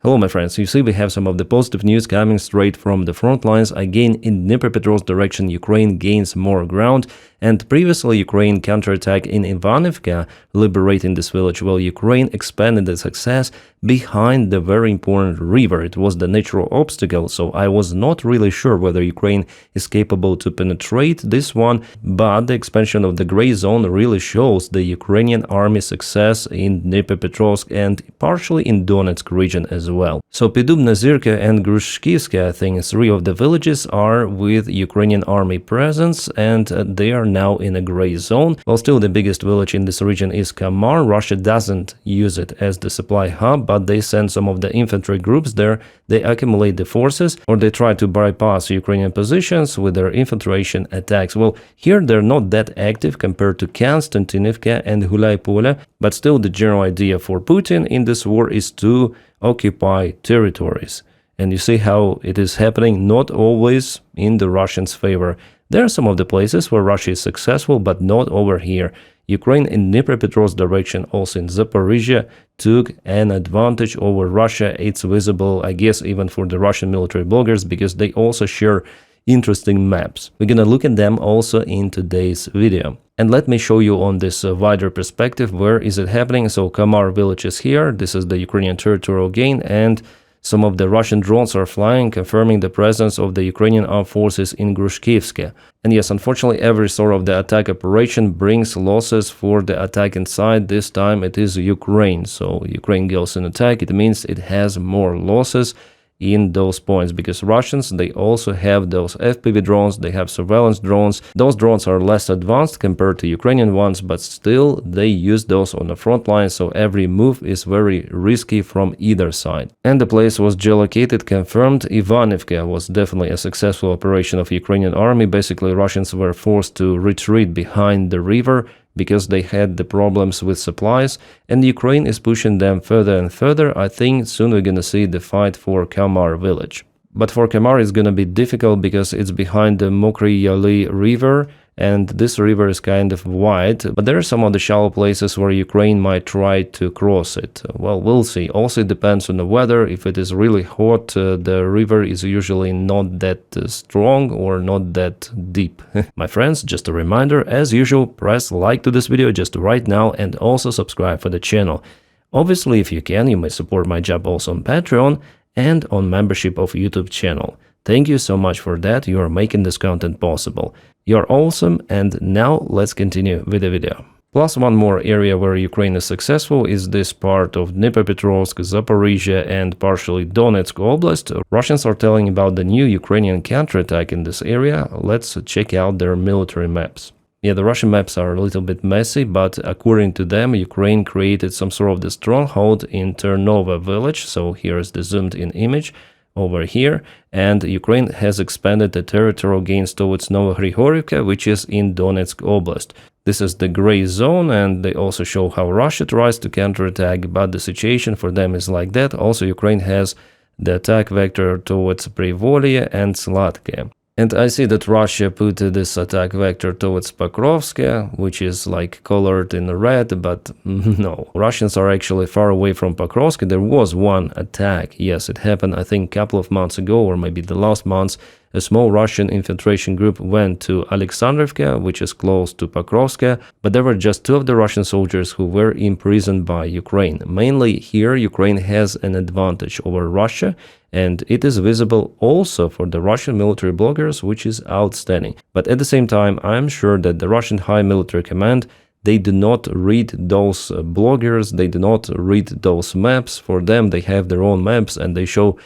Hello my friends, you see we have some of the positive news coming straight from the front lines. Again, in Dnipropetrovsk direction, Ukraine gains more ground, and previously Ukraine counterattacked in Ivanivka, liberating this village, while Ukraine expanded the success behind the very important river. It was the natural obstacle, so I was not really sure whether Ukraine is capable to penetrate this one, but the expansion of the gray zone really shows the Ukrainian army success in Dnipropetrovsk and partially in Donetsk region as well. So Pidubna, Zirka and Grushkivska, I think three of the villages are with Ukrainian army presence, and they are now in a gray zone. While still the biggest village in this region is Kamar. Russia doesn't use it as the supply hub, but they send some of the infantry groups there. They accumulate the forces, or they try to bypass Ukrainian positions with their infiltration attacks. Well, here they're not that active compared to Konstantinivka and Gulay-Pole, but still the general idea for Putin in this war is to occupy territories. And you see how it is happening, not always in the Russians' favor. There are some of the places where Russia is successful, but not over here. Ukraine in Dnipropetrovsk direction, also in Zaporizhia, took an advantage over Russia. It's visible, I guess, even for the Russian military bloggers, because they also share interesting maps. We're gonna look at them also in today's video. And let me show you on this wider perspective, where is it happening. So Kamar village is here. This is the Ukrainian territorial gain, and some of the Russian drones are flying, confirming the presence of the Ukrainian armed forces in Grushkivska. And yes, unfortunately, every sort of the attack operation brings losses for the attacking side. This time it is Ukraine. So Ukraine goes in attack. It means it has more losses in those points, because Russians, they also have those FPV drones, they have surveillance drones. Those drones are less advanced compared to Ukrainian ones, but still they use those on the front line, so every move is very risky from either side. And the place was geolocated, confirmed. Ivanivka was definitely a successful operation of Ukrainian army. Basically, Russians were forced to retreat behind the river because they had the problems with supplies, and Ukraine is pushing them further and further. I think soon we're gonna see the fight for Kamar village. But for Kamar it's gonna be difficult because it's behind the Mokry Yali river, and this river is kind of wide, but there are some of the shallow places where Ukraine might try to cross it. Well, we'll see. Also, it depends on the weather. If it is really hot, the river is usually not that strong or not that deep. My friends, just a reminder, as usual, press like to this video just right now and also subscribe for the channel. Obviously, if you can, you may support my job also on Patreon and on membership of YouTube channel. Thank you so much for that. You are making this content possible. You're awesome, and now let's continue with the video. Plus, one more area where Ukraine is successful is this part of Dnipropetrovsk, Zaporizhia and partially Donetsk Oblast. Russians are telling about the new Ukrainian counterattack in this area. Let's check out their military maps. Yeah, the Russian maps are a little bit messy, but according to them, Ukraine created some sort of the stronghold in Ternova village. So here is the zoomed in image over here, and Ukraine has expanded the territorial gains towards Novogrigorivka, which is in Donetsk Oblast. This is the gray zone, and they also show how Russia tries to counterattack, but the situation for them is like that. Also, Ukraine has the attack vector towards Privolye and Slatke. And I see that Russia put this attack vector towards Pokrovsk, which is like colored in red, but no. Russians are actually far away from Pokrovsk. There was one attack. Yes, it happened, I think, a couple of months ago, or maybe the last months. A small Russian infiltration group went to Alexandrovka, which is close to Pokrovsk, but there were just two of the Russian soldiers who were imprisoned by Ukraine. Mainly here, Ukraine has an advantage over Russia, and it is visible also for the Russian military bloggers, which is outstanding. But at the same time, I am sure that the Russian High Military Command, they do not read those bloggers, they do not read those maps. For them, they have their own maps, and they show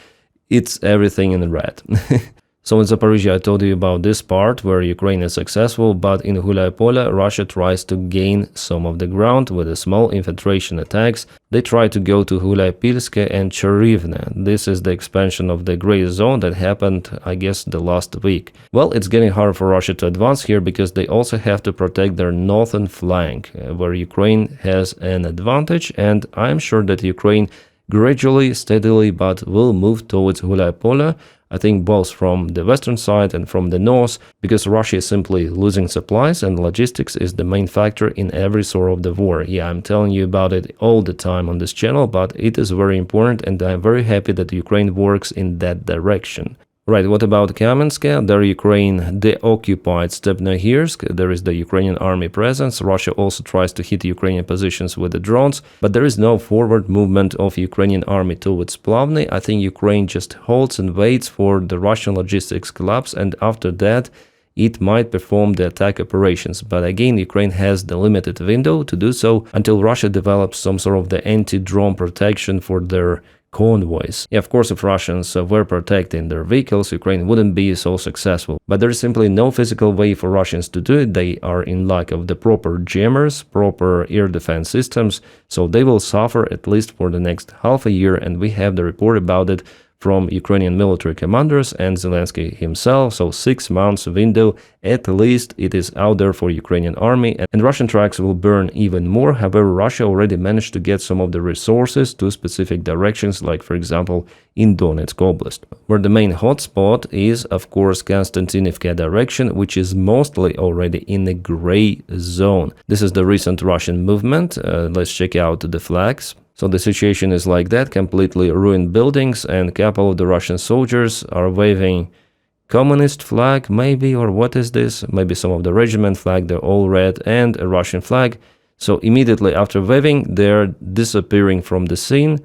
it's everything in red. So in Zaporizhia, I told you about this part where Ukraine is successful, but in Gulay-Pole, Russia tries to gain some of the ground with the small infiltration attacks. They try to go to Gulay-Pilske and Cherivne. This is the expansion of the gray zone that happened, I guess, the last week. Well, it's getting hard for Russia to advance here because they also have to protect their northern flank, where Ukraine has an advantage, and I'm sure that Ukraine gradually, steadily, but will move towards Gulaipole, I think both from the western side and from the north, because Russia is simply losing supplies and logistics is the main factor in every sort of the war. Yeah, I'm telling you about it all the time on this channel, but it is very important and I'm very happy that Ukraine works in that direction. Right, what about Kamensk? There Ukraine deoccupied Stepnohirsk. There is the Ukrainian army presence. Russia also tries to hit Ukrainian positions with the drones, but there is no forward movement of Ukrainian army towards Plavny. I think Ukraine just holds and waits for the Russian logistics collapse, and after that it might perform the attack operations. But again, Ukraine has the limited window to do so until Russia develops some sort of the anti-drone protection for their convoys. Yeah, of course, if Russians were protecting their vehicles, Ukraine wouldn't be so successful. But there is simply no physical way for Russians to do it. They are in lack of the proper jammers, proper air defense systems, so they will suffer at least for the next half a year, and we have the report about it from Ukrainian military commanders and Zelensky himself. So 6 months window at least it is out there for Ukrainian army, and Russian trucks will burn even more. However, Russia already managed to get some of the resources to specific directions, like for example in Donetsk Oblast, where the main hotspot is of course Konstantinivka direction, which is mostly already in the gray zone. This is the recent Russian movement. Let's check out the flags. So the situation is like that, completely ruined buildings, and a couple of the Russian soldiers are waving communist flag maybe, or what is this? Maybe some of the regiment flag, they're all red, and a Russian flag. So immediately after waving, they're disappearing from the scene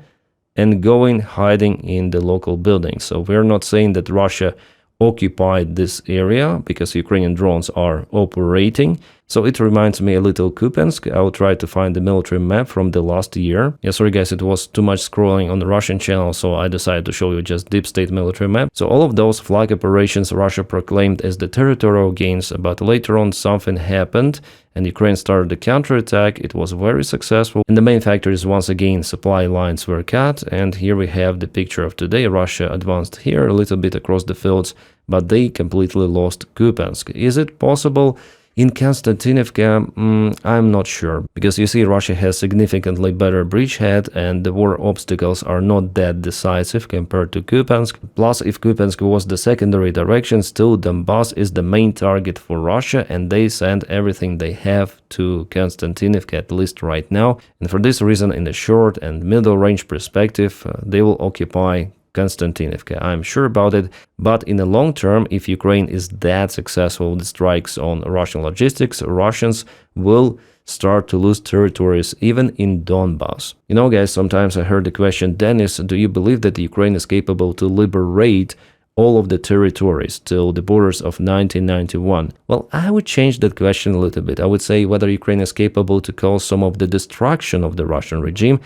and going hiding in the local buildings. So we're not saying that Russia occupied this area because Ukrainian drones are operating. So it reminds me a little Kupiansk. I will try to find the military map from the last year. Yeah, sorry guys, it was too much scrolling on the Russian channel, so I decided to show you just deep state military map. So all of those flag operations Russia proclaimed as the territorial gains, but later on something happened and Ukraine started the counterattack. It was very successful, and the main factor is once again supply lines were cut, and here we have the picture of today. Russia advanced here a little bit across the fields, but they completely lost Kupiansk. Is it possible? In Konstantinivka, I'm not sure, because you see Russia has significantly better bridgehead and the war obstacles are not that decisive compared to Kupiansk. Plus, if Kupiansk was the secondary direction, still Donbass is the main target for Russia and they send everything they have to Konstantinivka, at least right now. And for this reason, in the short and middle range perspective, they will occupy Konstantinivka. I'm sure about it, but in the long term, if Ukraine is that successful with strikes on Russian logistics, Russians will start to lose territories even in Donbass. You know guys, sometimes I heard the question, Dennis, do you believe that Ukraine is capable to liberate all of the territories till the borders of 1991? Well, I would change that question a little bit. I would say whether Ukraine is capable to cause some of the destruction of the Russian regime,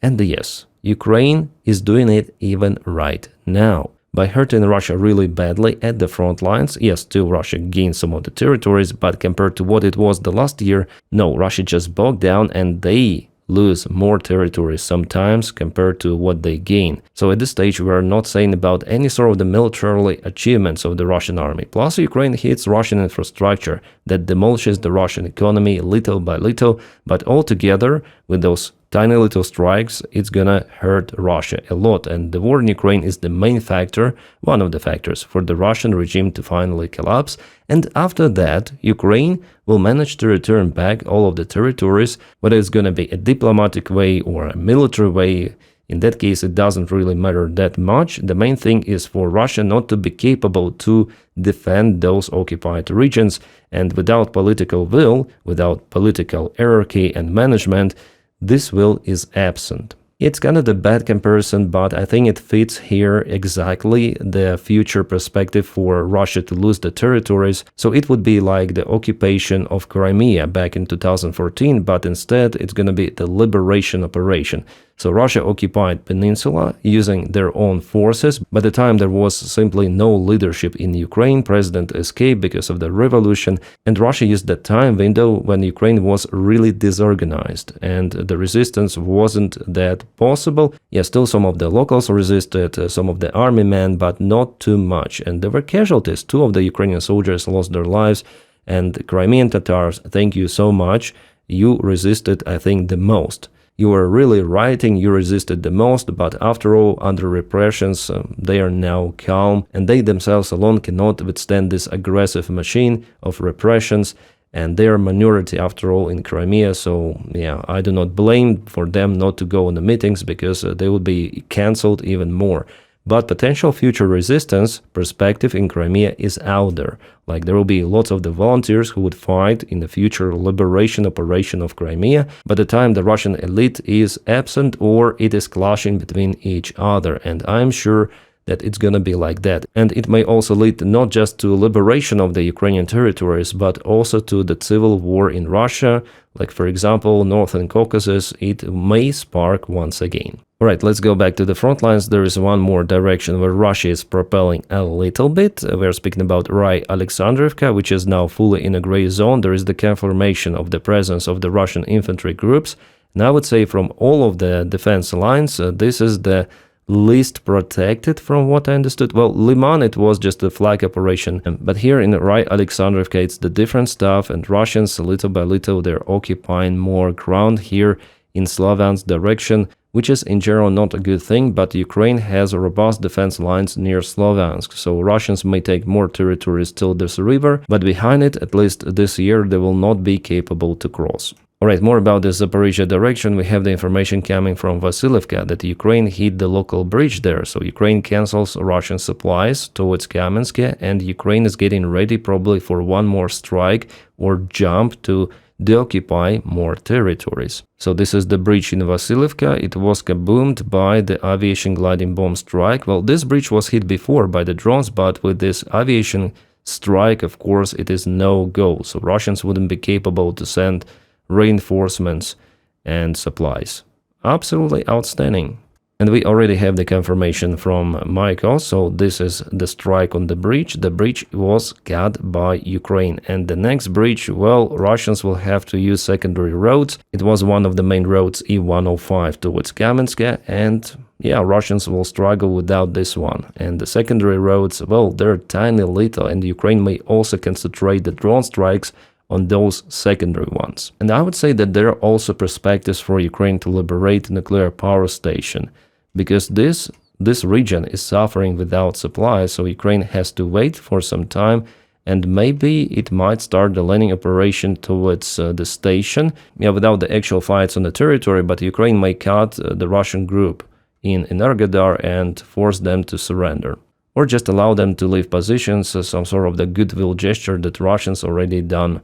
and yes, Ukraine is doing it even right now. By hurting Russia really badly at the front lines, yes, still Russia gained some of the territories, but compared to what it was the last year, no, Russia just bogged down and they lose more territories sometimes compared to what they gain. So at this stage, we are not saying about any sort of the military achievements of the Russian army. Plus, Ukraine hits Russian infrastructure that demolishes the Russian economy little by little, but altogether, with those tiny little strikes, it's gonna hurt Russia a lot, and the war in Ukraine is the main factor, one of the factors for the Russian regime to finally collapse, and after that, Ukraine will manage to return back all of the territories, whether it's gonna be a diplomatic way or a military way. In that case, it doesn't really matter that much. The main thing is for Russia not to be capable to defend those occupied regions, and without political will, without political hierarchy and management, this will is absent. It's kind of the bad comparison, but I think it fits here exactly the future perspective for Russia to lose the territories. So it would be like the occupation of Crimea back in 2014, but instead it's going to be the liberation operation. So Russia occupied peninsula using their own forces. By the time there was simply no leadership in Ukraine, president escaped because of the revolution, and Russia used that time window when Ukraine was really disorganized and the resistance wasn't that possible. Yeah, still some of the locals resisted, some of the army men, but not too much. And there were casualties. 2 of the Ukrainian soldiers lost their lives, and Crimean Tatars, thank you so much. You resisted, I think, the most. You were really rioting, you resisted the most, but after all, under repressions, they are now calm, and they themselves alone cannot withstand this aggressive machine of repressions, and they are minority after all in Crimea, so yeah, I do not blame for them not to go on the meetings, because they would be cancelled even more. But potential future resistance perspective in Crimea is out there. Like, there will be lots of the volunteers who would fight in the future liberation operation of Crimea. By the time the Russian elite is absent or it is clashing between each other, and I'm sure that it's gonna be like that. And it may also lead not just to liberation of the Ukrainian territories, but also to the civil war in Russia, like for example, Northern Caucasus, it may spark once again. Alright, let's go back to the front lines. There is one more direction where Russia is propelling a little bit. We're speaking about Alexandrivka, which is now fully in a gray zone. There is the confirmation of the presence of the Russian infantry groups. And I would say from all of the defense lines, this is the least protected from what I understood. Well, Liman, it was just a flag operation, but here in Alexandrivka, it's the different stuff, and Russians, little by little, they're occupying more ground here in Slavyansk direction, which is in general not a good thing, but Ukraine has robust defense lines near Slavyansk, so Russians may take more territories till this river, but behind it, at least this year, they will not be capable to cross. Alright, more about the Zaporizhia direction. We have the information coming from Vasylivka that Ukraine hit the local bridge there, so Ukraine cancels Russian supplies towards Kamensk, and Ukraine is getting ready probably for one more strike or jump to deoccupy more territories. So this is the bridge in Vasylivka. It was kaboomed by the aviation gliding bomb strike. Well, this bridge was hit before by the drones, but with this aviation strike, of course, it is no go. So Russians wouldn't be capable to send reinforcements and supplies. Absolutely outstanding. And we already have the confirmation from Michael, so this is the strike on the bridge. The bridge was cut by Ukraine, and the next bridge, well, Russians will have to use secondary roads. It was one of the main roads, E105 towards Kamensk, and yeah, Russians will struggle without this one. And the secondary roads, well, they're tiny little, and Ukraine may also concentrate the drone strikes on those secondary ones. And I would say that there are also perspectives for Ukraine to liberate a nuclear power station, because this region is suffering without supplies, so Ukraine has to wait for some time, and maybe it might start the landing operation towards the station, without the actual fights on the territory, but Ukraine may cut the Russian group in Energodar and force them to surrender. Or just allow them to leave positions, some sort of the goodwill gesture that Russians already done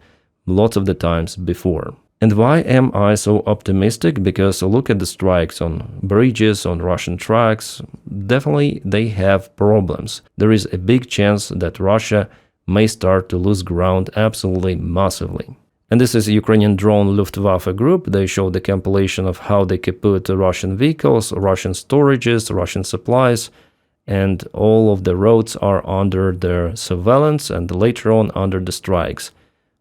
lots of the times before. And why am I so optimistic? Because look at the strikes on bridges, on Russian tracks. Definitely they have problems. There is a big chance that Russia may start to lose ground absolutely massively. And this is Ukrainian drone Luftwaffe group. They show the compilation of how they kaput Russian vehicles, Russian storages, Russian supplies, and all of the roads are under their surveillance and later on under the strikes.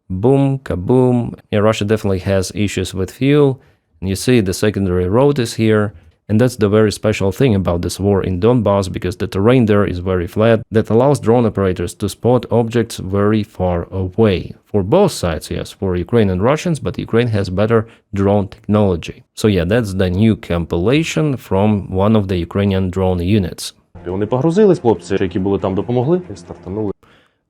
Boom, kaboom. Yeah, Russia definitely has issues with fuel. And you see the secondary road is here. And that's the very special thing about this war in Donbass, because the terrain there is very flat. That allows drone operators to spot objects very far away. For both sides, yes, for Ukraine and Russians, but Ukraine has better drone technology. So yeah, that's the new compilation from one of the Ukrainian drone units. Вони погрузились, хлопці, які були там, допомогли і стартанули.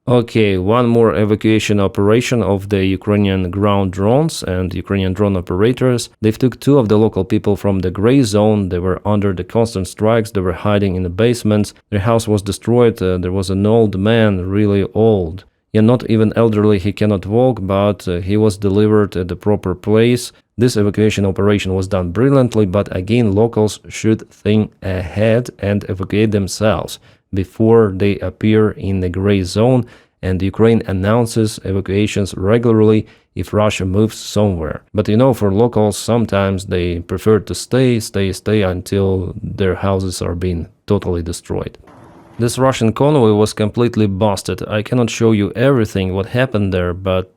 Okay, one more evacuation operation of the Ukrainian ground drones and Ukrainian drone operators. They took two of the local people from the gray zone. They were under the constant strikes. They were hiding in the basements. Their house was destroyed. There was an old man, really old. Yeah, not even elderly, he cannot walk, but he was delivered at the proper place. This evacuation operation was done brilliantly, but again, locals should think ahead and evacuate themselves before they appear in the gray zone, and Ukraine announces evacuations regularly if Russia moves somewhere. But you know, for locals, sometimes they prefer to stay until their houses are being totally destroyed. This Russian convoy was completely busted. I cannot show you everything what happened there, but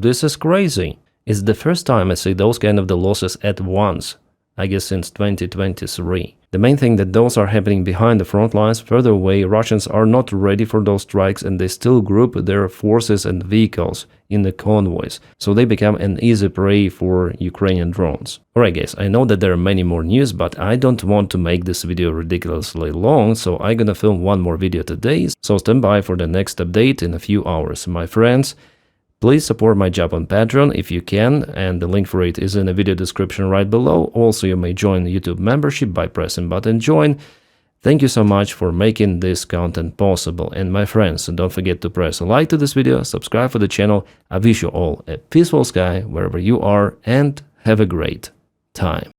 this is crazy. It's the first time I see those kind of the losses at once. I guess since 2023. The main thing that those are happening behind the front lines further away. Russians are not ready for those strikes and they still group their forces and vehicles in the convoys, so they become an easy prey for Ukrainian drones. Alright guys, I know that there are many more news, but I don't want to make this video ridiculously long, so I'm gonna film one more video today, so stand by for the next update in a few hours. My friends, please support my job on Patreon if you can, and the link for it is in the video description right below. Also, you may join the YouTube membership by pressing button join. Thank you so much for making this content possible. And my friends, don't forget to press a like to this video, subscribe for the channel. I wish you all a peaceful sky wherever you are and have a great time.